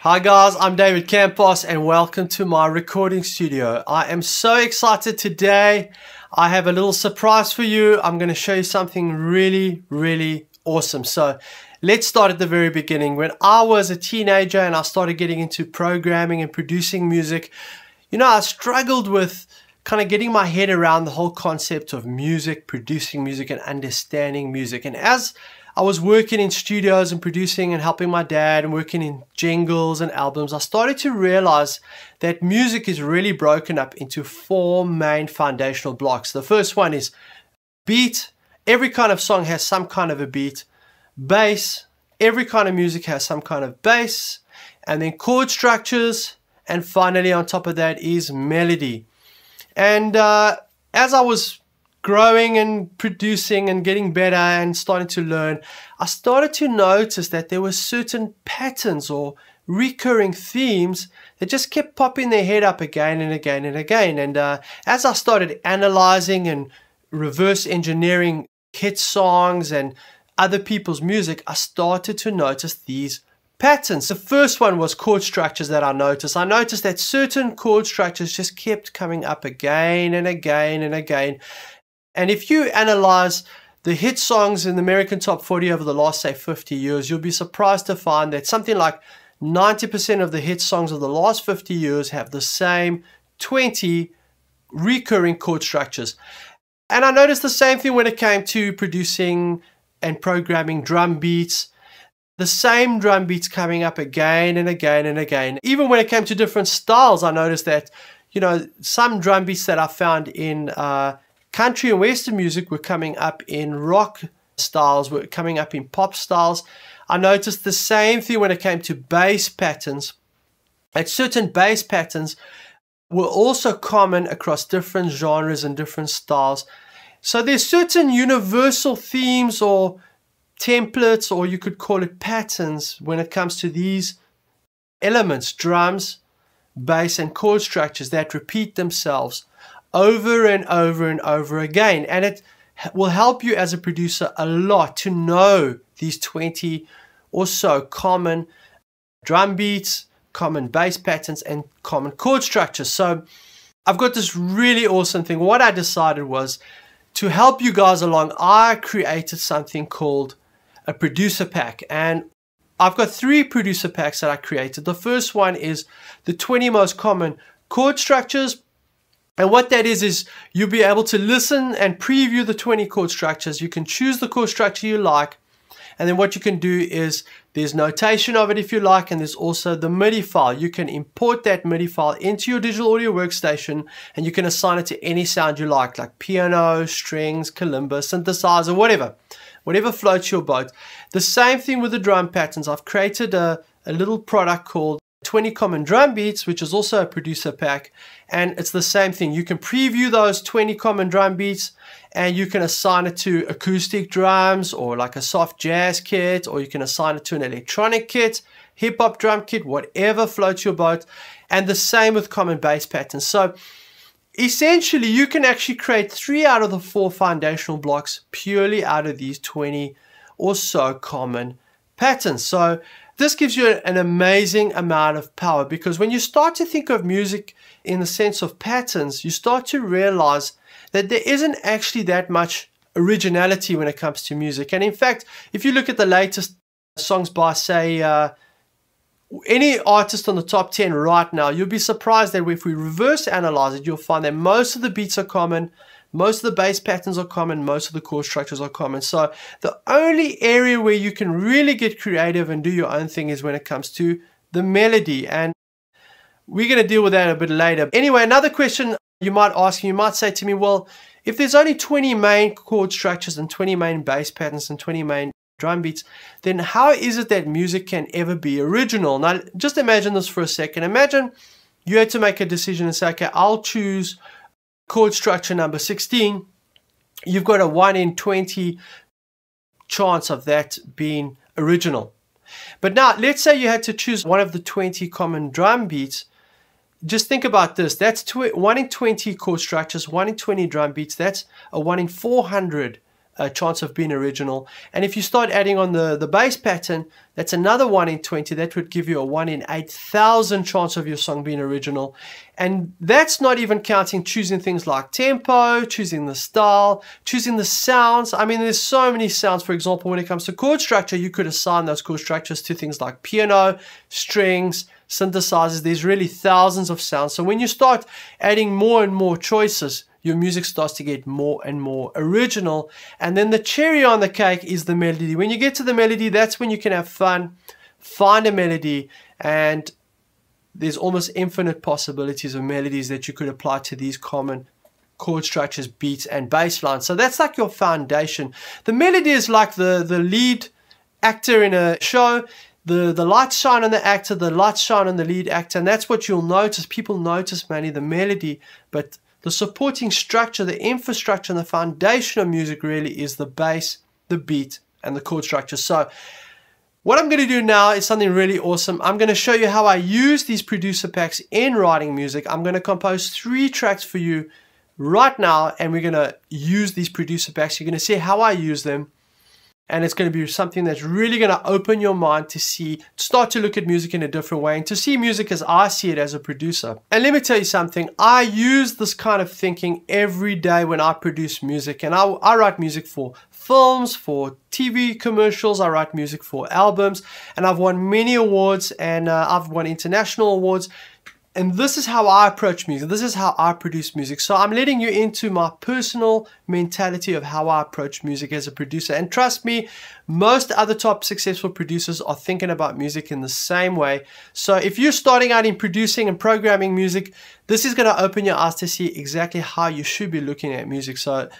Hi guys, I'm David Campos and welcome to my recording studio. I am so excited today. I have a little surprise for you. I'm going to show you something really awesome. So let's start at the very beginning. When I was a teenager and I started getting into programming and producing music, I struggled with kind of getting my head around the whole concept of music, producing music and understanding music. And as I was working in studios and producing and helping my dad and working in jingles and albums, I started to realize that music is really broken up into four main foundational blocks. The first one is beat. Every kind of song has some kind of a beat. Bass. Every kind of music has some kind of bass. And then chord structures. And finally, on top of that is melody. And as I was growing and producing and getting better and starting to learn, I started to notice that there were certain patterns or recurring themes that just kept popping their head up again and again and again. And as I started analyzing and reverse engineering hit songs and other people's music, I started to notice these patterns. The first one was chord structures that I noticed. I noticed that certain chord structures just kept coming up again and again and again. And if you analyze the hit songs in the American Top 40 over the last, say, 50 years, you'll be surprised to find that something like 90% of the hit songs of the last 50 years have the same 20 recurring chord structures. And I noticed the same thing when it came to producing and programming drum beats. The same drum beats coming up again and again and again. Even when it came to different styles, I noticed that, some drum beats that I found in country and western music were coming up in rock styles, were coming up in pop styles. I noticed the same thing when it came to bass patterns. And certain bass patterns were also common across different genres and different styles. So there's certain universal themes or templates, or you could call it patterns, when it comes to these elements, drums, bass, and chord structures that repeat themselves over and over and over again. And it will help you as a producer a lot to know these 20 or so common drum beats, common bass patterns, and common chord structures. So I've got this really awesome thing. What I decided was to help you guys along, I created something called a producer pack. And I've got 3 producer packs that I created. The first one is the 20 most common chord structures. And what that is you'll be able to listen and preview the 20 chord structures. You can choose the chord structure you like. And then what you can do is there's notation of it if you like, and there's also the MIDI file. You can import that MIDI file into your digital audio workstation, and you can assign it to any sound you like piano, strings, kalimba, synthesizer, whatever floats your boat. The same thing with the drum patterns. I've created a little product called 20 Common Drum Beats, which is also a producer pack, and it's the same thing. You can preview those 20 common drum beats and you can assign it to acoustic drums or like a soft jazz kit, or you can assign it to an electronic kit, hip-hop drum kit, whatever floats your boat. And the same with common bass patterns. So essentially you can actually create 3 out of the 4 foundational blocks purely out of these 20 or so common patterns. So this gives you an amazing amount of power, because when you start to think of music in the sense of patterns, you start to realize that there isn't actually that much originality when it comes to music. And in fact, if you look at the latest songs by, say, any artist on the top 10 right now, you'll be surprised that if we reverse analyze it, you'll find that most of the beats are common, most of the bass patterns are common, most of the chord structures are common. So the only area where you can really get creative and do your own thing is when it comes to the melody. And we're going to deal with that a bit later. Anyway, another question you might ask me, you might say to me, well, if there's only 20 main chord structures and 20 main bass patterns and 20 main drum beats, then how is it that music can ever be original? Now, just imagine this for a second. Imagine you had to make a decision and say, okay, I'll choose chord structure number 16. You've got a 1 in 20 chance of that being original. But now, let's say you had to choose one of the 20 common drum beats. Just think about this. That's 1 in 20 chord structures, 1 in 20 drum beats. That's a 1 in 400 chance of being original. And if you start adding on the bass pattern, that's another 1 in 20. That would give you a 1 in 8,000 chance of your song being original. And that's not even counting choosing things like tempo, choosing the style, choosing the sounds. I mean, there's so many sounds. For example, when it comes to chord structure, you could assign those chord structures to things like piano, strings, synthesizers. There's really thousands of sounds. So when you start adding more and more choices, your music starts to get more and more original. And then the cherry on the cake is the melody. When you get to the melody, that's when you can have fun, find a melody, and there's almost infinite possibilities of melodies that you could apply to these common chord structures, beats, and bass lines. So that's like your foundation. The melody is like the lead actor in a show. The lights shine on the actor, the lights shine on the lead actor, and that's what you'll notice. People notice mainly the melody, but the supporting structure, the infrastructure, and the foundation of music really is the bass, the beat, and the chord structure. So what I'm going to do now is something really awesome. I'm going to show you how I use these producer packs in writing music. I'm going to compose 3 tracks for you right now, and we're going to use these producer packs. You're going to see how I use them. And it's going to be something that's really going to open your mind to start to look at music in a different way and to see music as I see it as a producer. And let me tell you something, I use this kind of thinking every day when I produce music. And I write music for films, for TV commercials, I write music for albums, and I've won many awards, and I've won international awards. And this is how I approach music. This is how I produce music. So I'm letting you into my personal mentality of how I approach music as a producer. And trust me, most other top successful producers are thinking about music in the same way. So if you're starting out in producing and programming music, this is going to open your eyes to see exactly how you should be looking at music. So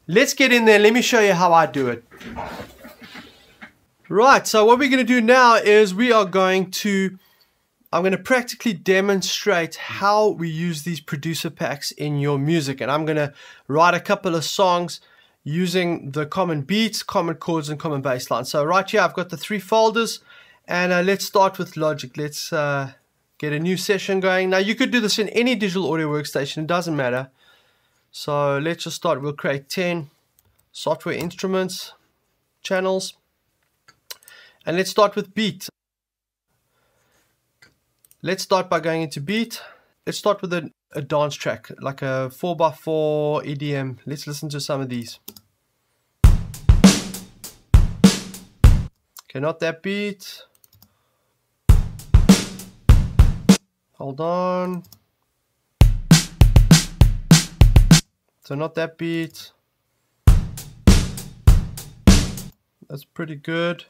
let's get in there. Let me show you how I do it. Right, so what we're going to do now is I'm going to practically demonstrate how we use these producer packs in your music. And I'm going to write a couple of songs using the common beats, common chords, and common bass lines. So right here, I've got the 3 folders. And let's start with Logic. Let's get a new session going. Now, you could do this in any digital audio workstation. It doesn't matter. So let's just start. We'll create 10 software instruments, channels. And let's start with beat. Let's start by going into beat. Let's start with a dance track, like a 4x4 EDM. Let's listen to some of these. Okay, not that beat. Hold on. So not that beat. That's pretty good.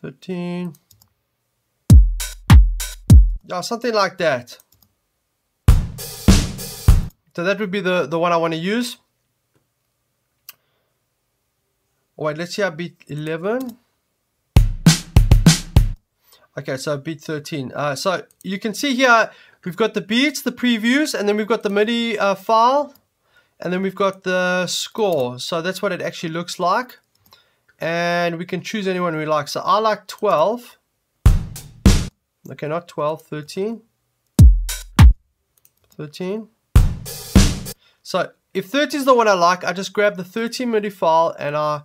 13. Yeah, something like that. So that would be the one I want to use. Oh, wait, let's see how beat 11. Okay, so beat 13. So you can see here, we've got the beats, the previews, and then we've got the MIDI file, and then we've got the score. So that's what it actually looks like. And we can choose anyone we like. So I like 12. Okay, not 12, 13. 13. So if 13 is the one I like, I just grab the 13 MIDI file and I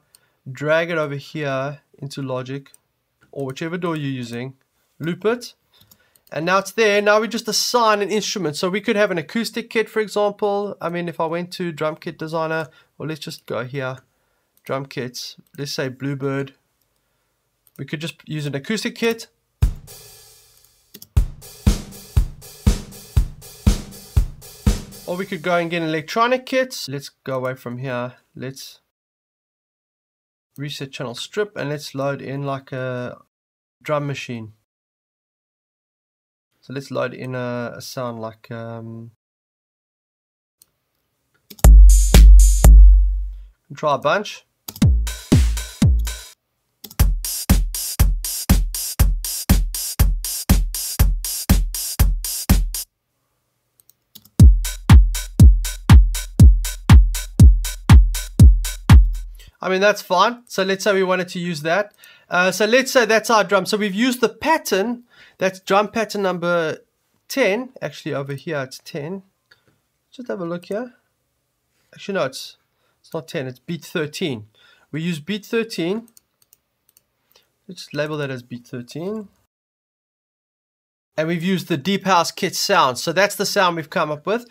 drag it over here into Logic or whichever DAW you're using. Loop it. And now it's there. Now we just assign an instrument. So we could have an acoustic kit, for example. I mean, if I went to Drum Kit Designer, or let's just go here. Drum kits, let's say Bluebird. We could just use an acoustic kit. Or we could go and get an electronic kit. Let's go away from here. Let's reset channel strip and let's load in like a drum machine. So let's load in a sound like try a bunch. I mean, that's fine. So let's say we wanted to use that. So let's say that's our drum. So we've used the pattern. That's drum pattern number 10. Actually, over here it's 10. just have a look here. Actually, no, it's not 10, it's beat 13. We use beat 13. Let's label that as beat 13. And we've used the Deep House Kit sound. So that's the sound we've come up with.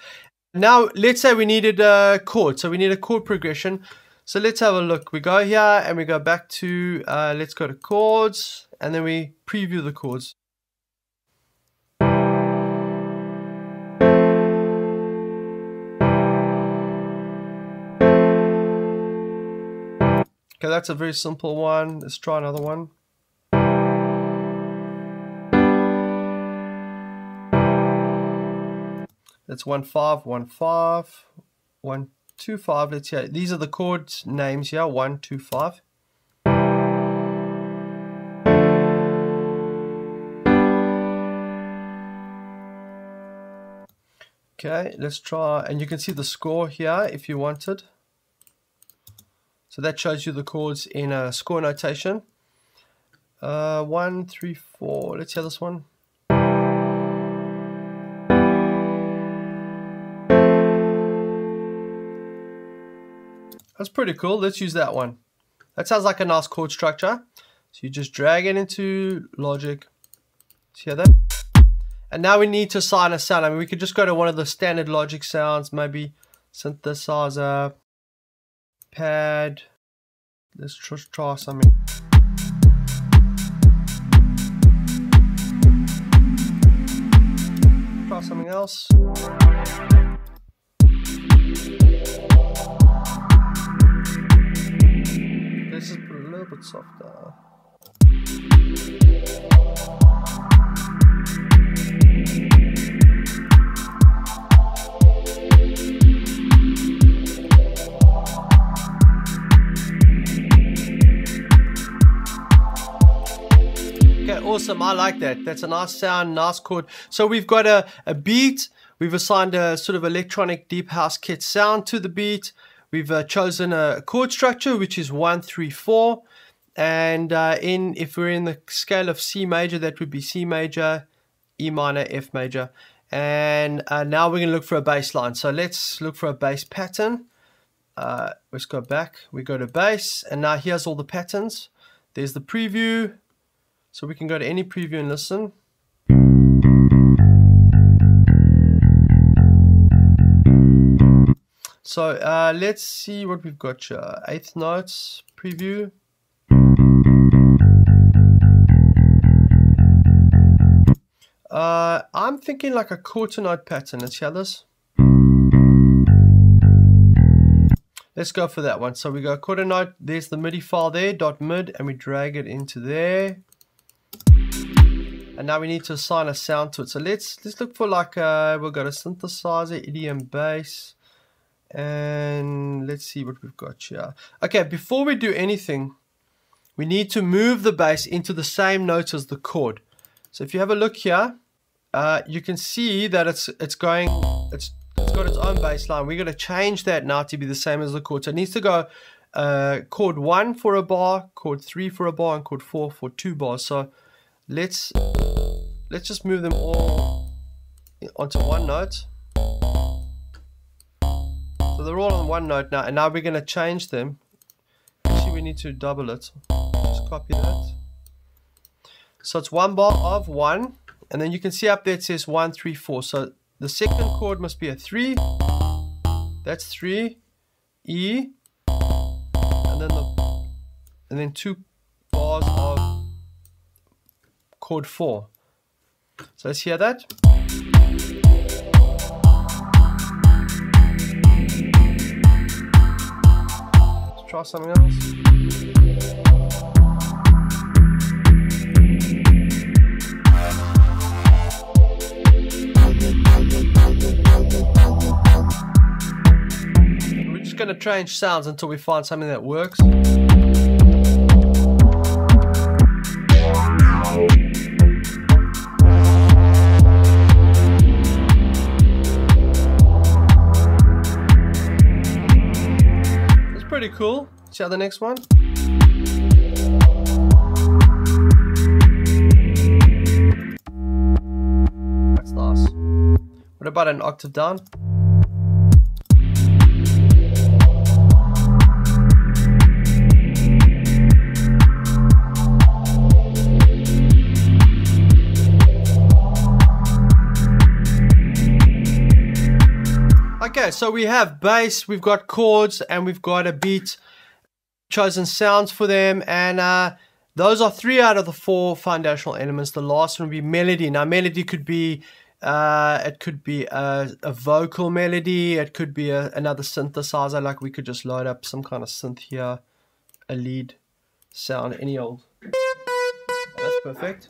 Now, let's say we needed a chord. So we need a chord progression. So let's have a look. We go here and we go back to, let's go to chords. And then we preview the chords. Okay, that's a very simple one. Let's try another one. That's 1 5 1 5 1 2 5. Let's see. These are the chord names here. 1 2 5. Okay, let's try, and you can see the score here if you wanted. So that shows you the chords in a score notation. 1 3 4. Let's hear this one. That's pretty cool. Let's use that one. That sounds like a nice chord structure. So you just drag it into Logic. See how that? And now we need to assign a sound. I mean, we could just go to one of the standard Logic sounds, maybe synthesizer, pad. Let's try something. Try something else. Let's just put it a little bit softer. Okay, awesome. I like that. That's a nice sound, nice chord. So we've got a beat. We've assigned a sort of electronic Deep House Kit sound to the beat. We've chosen a chord structure, which is 1 3 4. And if we're in the scale of C major, that would be C major, E minor, F major. And now we're going to look for a bass line. So let's look for a bass pattern. Let's go back. We go to bass. And now here's all the patterns. There's the preview. So we can go to any preview and listen. So let's see what we've got here. Eighth notes, preview. I'm thinking like a quarter note pattern. Let's hear this. Let's go for that one. So we go quarter note. There's the MIDI file there, .mid, and we drag it into there. And now we need to assign a sound to it. So let's look for like we'll go to synthesizer, EDM bass, and let's see what we've got here. Okay, before we do anything, we need to move the bass into the same notes as the chord. So if you have a look here, you can see that it's got its own bass line. We're going to change that now to be the same as the chord. So it needs to go chord 1 for a bar, chord 3 for a bar, and chord 4 for 2 bars. So let's just move them all onto one note. So they're all on one note now, and now we're going to change them. Actually, we need to double it. Just copy that. So it's 1 bar of 1, and then you can see up there it says 1 3 4. So the second chord must be a 3. That's 3, E, and then 2 bars of chord 4. So let's hear that. Let's try something else. We're just going to change sounds until we find something that works. Pretty cool. See how the next one? That's nice. What about an octave down? so we have bass, we've got chords, and we've got a beat, chosen sounds for them, and those are 3 out of the 4 foundational elements. The last one would be melody. Now melody could be it could be a vocal melody, it could be another synthesizer, like we could just load up some kind of synth here, a lead sound, any old. That's perfect.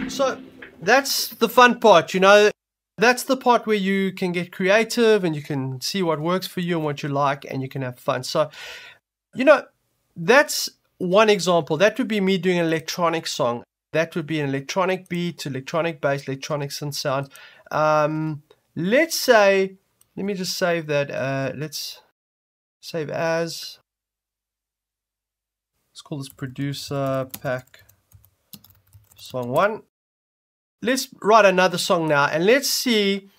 So that's the fun part, you know. That's the part where you can get creative and you can see what works for you and what you like, and you can have fun. So, you know, that's one example. That would be me doing an electronic song. That would be an electronic beat, electronic bass, electronic synth sound. Let's say, let me just save that. Let's save as. Let's call this producer pack song 1. Let's write another song now, and let's see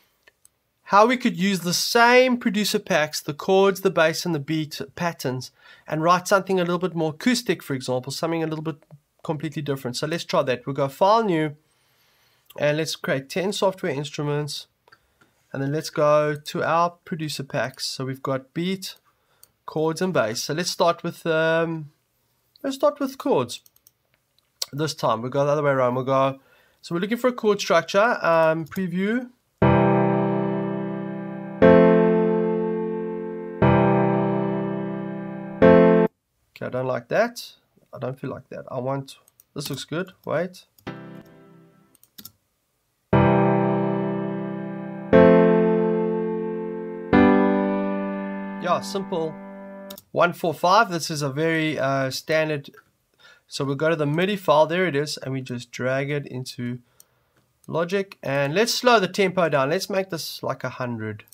how we could use the same producer packs, the chords, the bass, and the beat patterns, and write something a little bit more acoustic, for example, something a little bit completely different. So let's try that. We'll go File, New, and let's create 10 software instruments, and then let's go to our producer packs. So we've got beat, chords, and bass. So let's start with chords. This time we'll go the other way around. We'll go. So we're looking for a chord structure. Preview. Okay, I don't like that. I don't feel like that. I want, this looks good. Wait. Yeah, simple. 145. This is a very standard. So we'll go to the MIDI file, there it is, and we just drag it into Logic. And let's slow the tempo down. Let's make this like 100.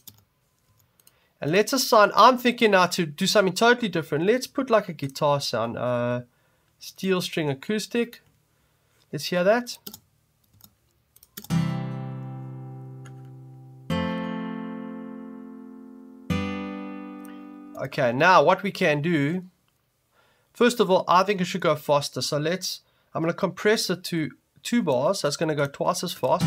And let's assign, I'm thinking now to do something totally different. Let's put like a guitar sound, steel string acoustic. Let's hear that. Okay, now what we can do, first of all, I think it should go faster. So I'm going to compress it to 2 bars. That's going to go twice as fast.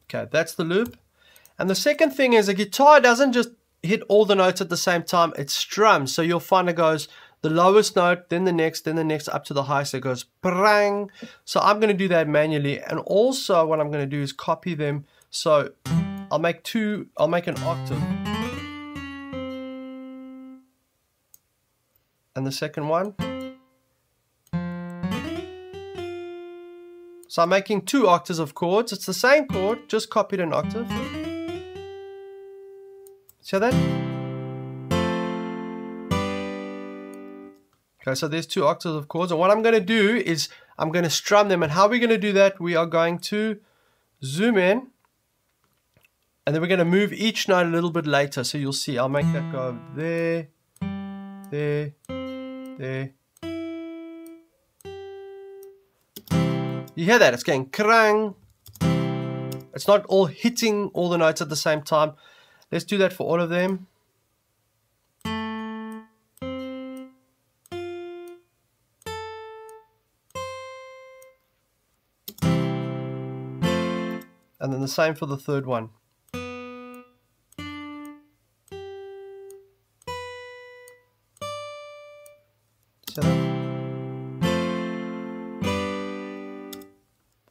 Okay, that's the loop. And the second thing is a guitar doesn't just hit all the notes at the same time. It strums. So you'll find it goes the lowest note, then the next, up to the highest. It goes prang. So I'm going to do that manually. And also what I'm going to do is copy them. So I'll make an octave. And the second one. So I'm making 2 octaves of chords. It's the same chord, just copied an octave. See that? Okay, so there's 2 octaves of chords. And what I'm going to do is I'm going to strum them. And how are we going to do that? We are going to zoom in. And then we're going to move each note a little bit later. So you'll see, I'll make that go there, there, there. You hear that? It's going krang. It's not all hitting all the notes at the same time. Let's do that for all of them. And then the same for the third one.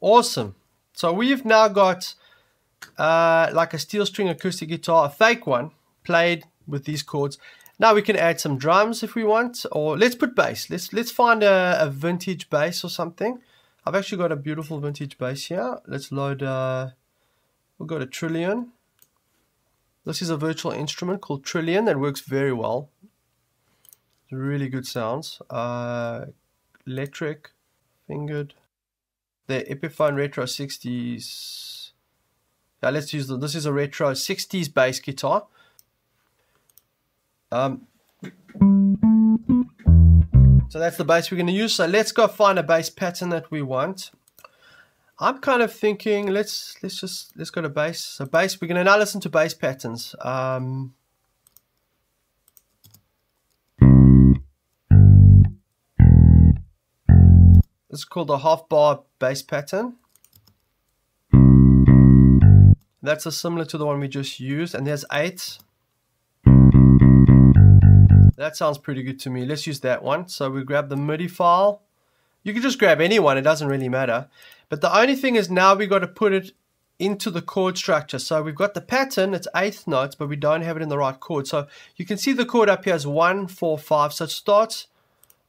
Awesome. So we've now got like a steel string acoustic guitar, a fake one, played with these chords. Now we can add some drums if we want, or let's put bass. Let's find a vintage bass or something. I've actually got a beautiful vintage bass here. Let's load, we'll go to Trillion. This is a virtual instrument called Trillion that works very well. Really good sounds. Electric, fingered. The Epiphone Retro 60s. Yeah, let's use this is a retro 60s bass guitar. So that's the bass we're going to use. So let's go find a bass pattern that we want. I'm kind of thinking let's go to bass. So bass, we're gonna now listen to bass patterns. This is called a half bar bass pattern. That's similar to the one we just used, and there's 8. That sounds pretty good to me. Let's use that one. So we grab the MIDI file. You can just grab any one, it doesn't really matter. But the only thing is now we've got to put it into the chord structure. So we've got the pattern, it's 8th notes, but we don't have it in the right chord. So you can see the chord up here is 1, 4, 5. So it starts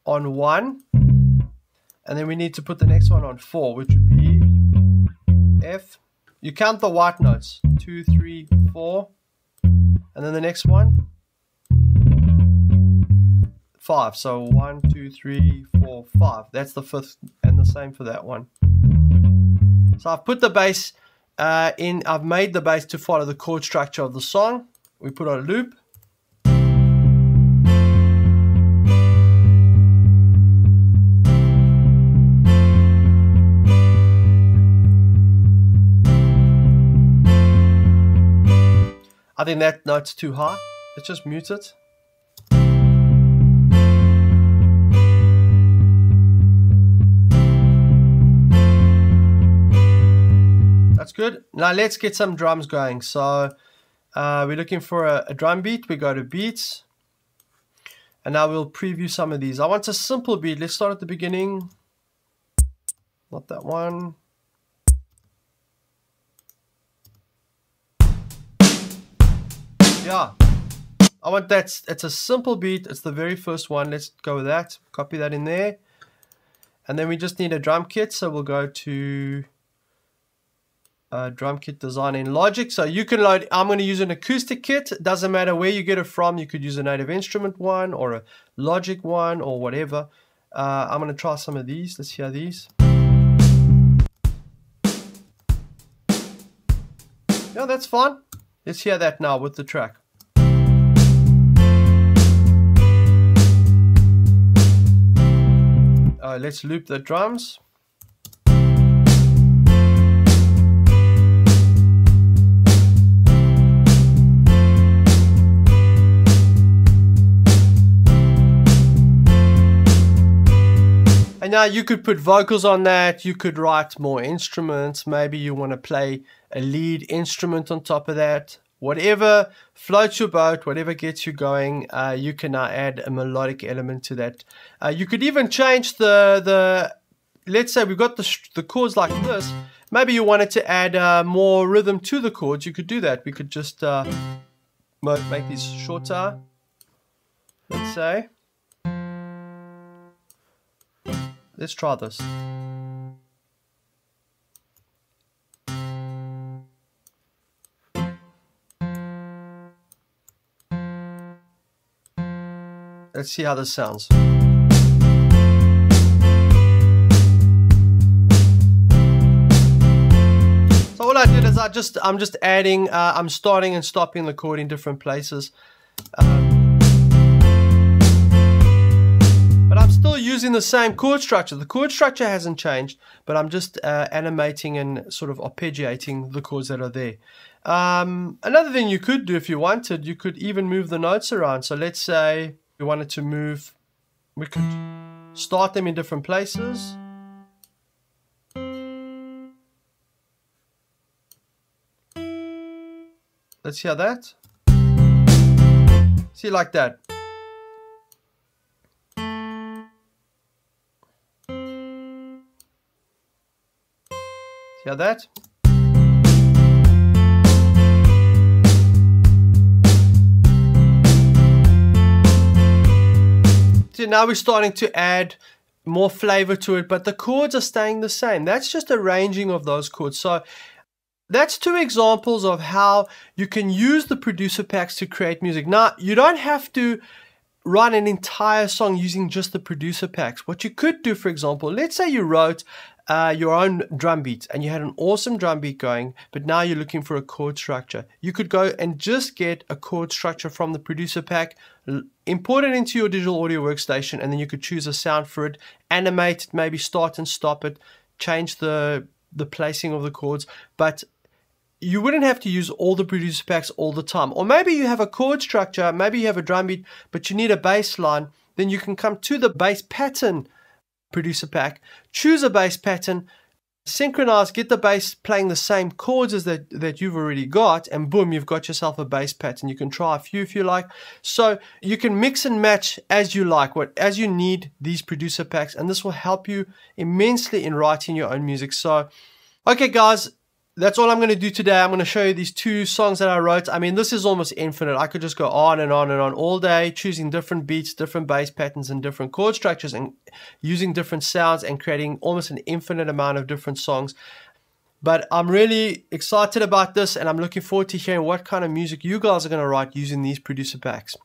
on 1, and then we need to put the next one on 4, which would be F. You count the white notes, 2, 3, 4, and then the next one, 5. So 1, 2, 3, 4, 5. That's the 5th, and the same for that one. So I've put the bass in. I've made the bass to follow the chord structure of the song. We put on a loop. I think that note's too high. Let's just mute it. That's good. Now let's get some drums going. So we're looking for a drum beat. We go to beats. And now we'll preview some of these. I want a simple beat. Let's start at the beginning. Not that one. Yeah, I want that. It's a simple beat. It's the very first one. Let's go with that. Copy that in there. And then we just need a drum kit. So we'll go to drum kit design in Logic. So you can load, I'm going to use an acoustic kit. It doesn't matter where you get it from. You could use a Native Instrument one or a Logic one or whatever. I'm going to try some of these. Let's hear these. Yeah, that's fine. Let's hear that now with the track. Let's loop the drums. And now you could put vocals on that, you could write more instruments, maybe you want to play a lead instrument on top of that. Whatever floats your boat, whatever gets you going, you can now add a melodic element to that. You could even change let's say we've got the chords like this. Maybe you wanted to add more rhythm to the chords, you could do that. We could just make these shorter, let's say. Let's try this. Let's see how this sounds. So all I did is I'm just adding, I'm starting and stopping the chord in different places. But I'm still using the same chord structure. The chord structure hasn't changed, but I'm just animating and sort of arpeggiating the chords that are there. Another thing you could do if you wanted, you could even move the notes around. So let's say we wanted to move, we could start them in different places. Let's hear that. See, like that. Hear that? So now we're starting to add more flavor to it, but the chords are staying the same. That's just arranging of those chords. So that's 2 examples of how you can use the producer packs to create music. Now, you don't have to write an entire song using just the producer packs. What you could do, for example, let's say you wrote your own drum beat and you had an awesome drum beat going, but now you're looking for a chord structure. You could go and just get a chord structure from the producer pack, import it into your digital audio workstation, and then you could choose a sound for it, animate it, maybe start and stop it, change the the placing of the chords, but you wouldn't have to use all the producer packs all the time. Or maybe you have a chord structure, maybe you have a drum beat, but you need a bass line. Then you can come to the bass pattern producer pack, choose a bass pattern, synchronize, get the bass playing the same chords as that you've already got, and boom, you've got yourself a bass pattern. You can try a few if you like. So you can mix and match as you like, as you need these producer packs, and this will help you immensely in writing your own music. So, okay guys, that's all I'm going to do today. I'm going to show you these 2 songs that I wrote. I mean, this is almost infinite. I could just go on and on and on all day, choosing different beats, different bass patterns, and different chord structures, and using different sounds and creating almost an infinite amount of different songs. But I'm really excited about this, and I'm looking forward to hearing what kind of music you guys are going to write using these producer packs.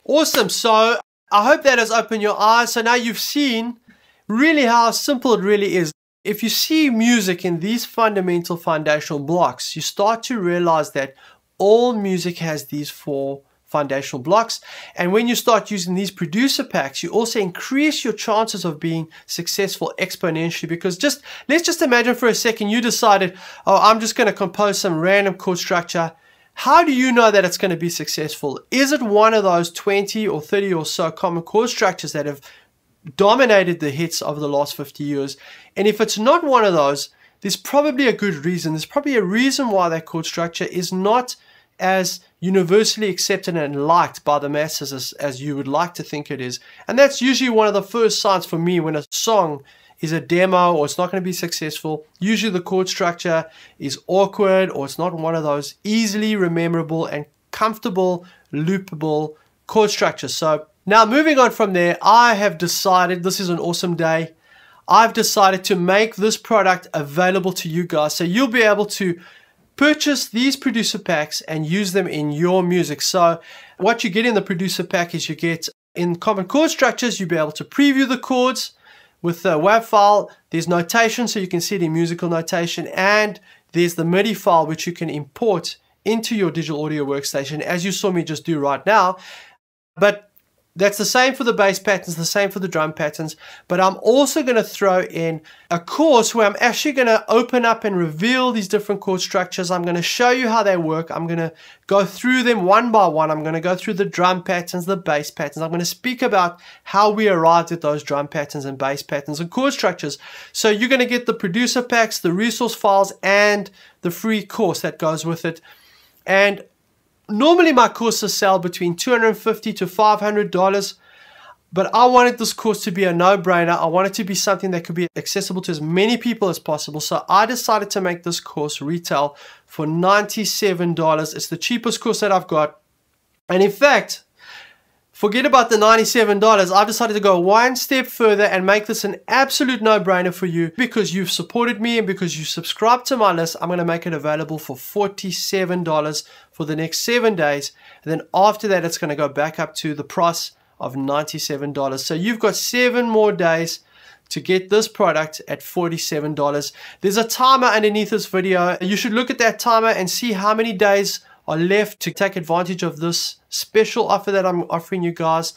Awesome. So I hope that has opened your eyes. So now you've seen really how simple it really is. If you see music in these fundamental foundational blocks, you start to realize that all music has these 4 foundational blocks. And when you start using these producer packs, you also increase your chances of being successful exponentially. Because let's just imagine for a second you decided, oh, I'm just going to compose some random chord structure. How do you know that it's going to be successful? Is it one of those 20 or 30 or so common chord structures that have dominated the hits over the last 50 years? And if it's not one of those, there's probably a good reason. There's probably a reason why that chord structure is not as universally accepted and liked by the masses as you would like to think it is. And that's usually one of the first signs for me when a song is a demo or it's not going to be successful. Usually the chord structure is awkward, or it's not one of those easily rememberable and comfortable loopable chord structures. So now moving on from there, I have decided, this is an awesome day, I've decided to make this product available to you guys. So you'll be able to purchase these producer packs and use them in your music. So what you get in the producer pack is you get, in common chord structures, you'll be able to preview the chords with the WAV file. There's notation, so you can see it in musical notation, and there's the MIDI file which you can import into your digital audio workstation, as you saw me just do right now. But that's the same for the bass patterns, the same for the drum patterns. But I'm also going to throw in a course where I'm actually going to open up and reveal these different chord structures. I'm going to show you how they work. I'm going to go through them one by one. I'm going to go through the drum patterns, the bass patterns. I'm going to speak about how we arrived at those drum patterns and bass patterns and chord structures. So you're going to get the producer packs, the resource files, and the free course that goes with it. And normally my courses sell between $250 to $500, but I wanted this course to be a no-brainer. I wanted it to be something that could be accessible to as many people as possible. So I decided to make this course retail for $97. It's the cheapest course that I've got. And in fact, forget about the $97. I've decided to go one step further and make this an absolute no-brainer for you. Because you've supported me and because you subscribed to my list, I'm going to make it available for $47 for the next 7 days. And then after that, it's going to go back up to the price of $97. So you've got 7 more days to get this product at $47. There's a timer underneath this video. You should look at that timer and see how many days are left to take advantage of this special offer that I'm offering you guys.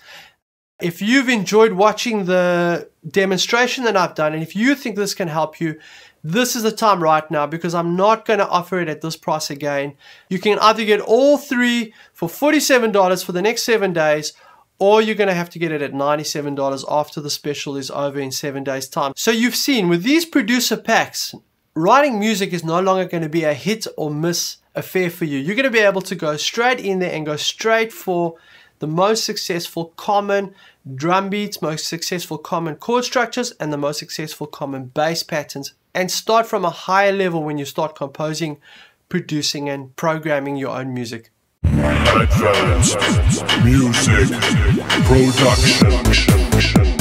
If you've enjoyed watching the demonstration that I've done, and if you think this can help you, this is the time right now, because I'm not going to offer it at this price again. You can either get all 3 for $47 for the next 7 days, or you're going to have to get it at $97 after the special is over in 7 days time. So you've seen with these producer packs, writing music is no longer going to be a hit or miss affair for you. You're going to be able to go straight in there and go straight for the most successful common drum beats, most successful common chord structures, and the most successful common bass patterns, and start from a higher level when you start composing, producing, and programming your own music. Advanced music production.